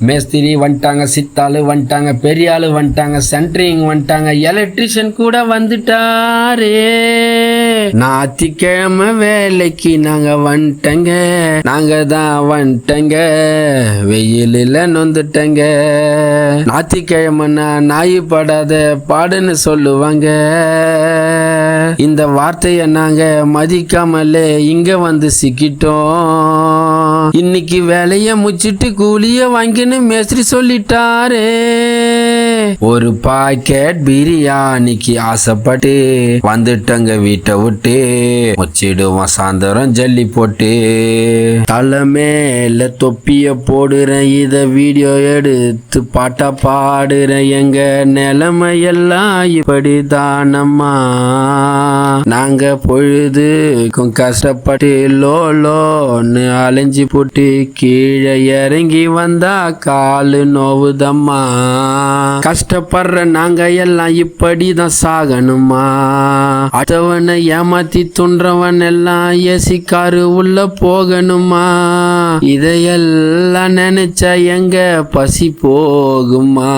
மேஸ்திரி வந்துட்டாங்க, சித்தாளு வந்துட்டாங்க, பெரிய ஆளு வந்துட்டாங்க, சென்ட்ரிங் வந்துட்டாங்க, எலக்ட்ரிஷியன் கூட வந்துட்டாரே. ஞாயிற்றுக்கிழமை வேலைக்கு நாங்க வந்துட்டங்க, நாங்க தான் வந்துட்டங்க, வெயிலில் நொந்துட்டங்க. ஞாயிற்றுக்கிழமைனா நாய் படாத பாடுன்னு சொல்லுவாங்க. இந்த வார்த்தைய நாங்க மதிக்காமலே இங்க வந்து சிக்கிட்டோம். இன்னைக்கு வேலைய முச்சிட்டு கூலிய வாங்கின்னு மேஸ்திரி சொல்லிட்டாரே. ஒரு பாக்கெட் பிரியாணிக்கு ஆசைப்பட்டு வந்துட்டங்க வீட்டை விட்டு, முச்சிடுவோம் சாயந்தரம் ஜல்லி போட்டு. தலை மேல தொப்பிய போடுறேன், இத வீடியோ எடுத்து பாட்டா பாடுறேன். எங்க நிலைமையெல்லாம் இப்படிதானம்மா, நாங்க பொழுதுக்கும் கஷ்டப்பட்டு லோன்னு அலைஞ்சி போட்டு கீழே இறங்கி வந்தா காலு நோவுதம்மா. கஷ்டப்படுற நாங்க எல்லாம் இப்படிதான் சாகணுமா? அடுத்தவனை ஏமாத்தி துன்றவன் எல்லாம் ஏசிக்காரு உள்ள போகணுமா? இதையெல்லாம் நினைச்சா எங்க பசி போகுமா?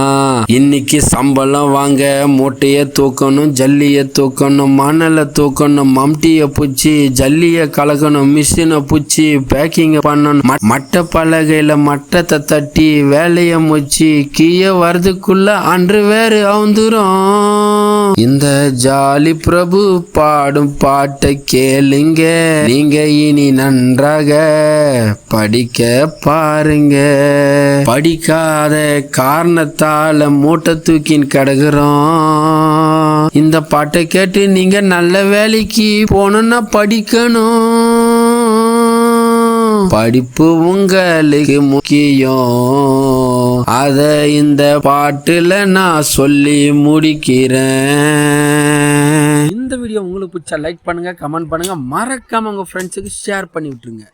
இன்னைக்கு சம்பளம் வாங்க மூட்டைய தூக்கணும், ஜல்லிய தூக்கணும், மணலை தூக்கணும், மம்டிய பூச்சி ஜல்லிய கலக்கணும், மிஷினை பூச்சி பேக்கிங் பண்ணணும், மட்டை பலகையில மட்டத்தை தட்டி வேலைய முச்சி கீழே வரதுக்குள்ள அன்று வேறு அவுந்துரும். இந்த ஜாலி பிரபு பாடும் பாட்டை கேளுங்க, நீங்க இனி நன்றாக படிக்க பாருங்க. படிக்காத காரணத்தால மூட்டை தூக்கின் கிடக்குறோம். இந்த பாட்டை கேட்டு நீங்க நல்ல வேலைக்கு போகணும்னா படிக்கணும். படிப்பு உங்களுக்கு முக்கியம், அத இந்த பாட்டுல நான் சொல்லி முடிக்கிறேன். இந்த வீடியோ உங்களுக்கு பிடிச்சா லைக் பண்ணுங்க, கமெண்ட் பண்ணுங்க, மறக்காம உங்க ஃப்ரெண்ட்ஸுக்கு ஷேர் பண்ணி விட்டுருங்க.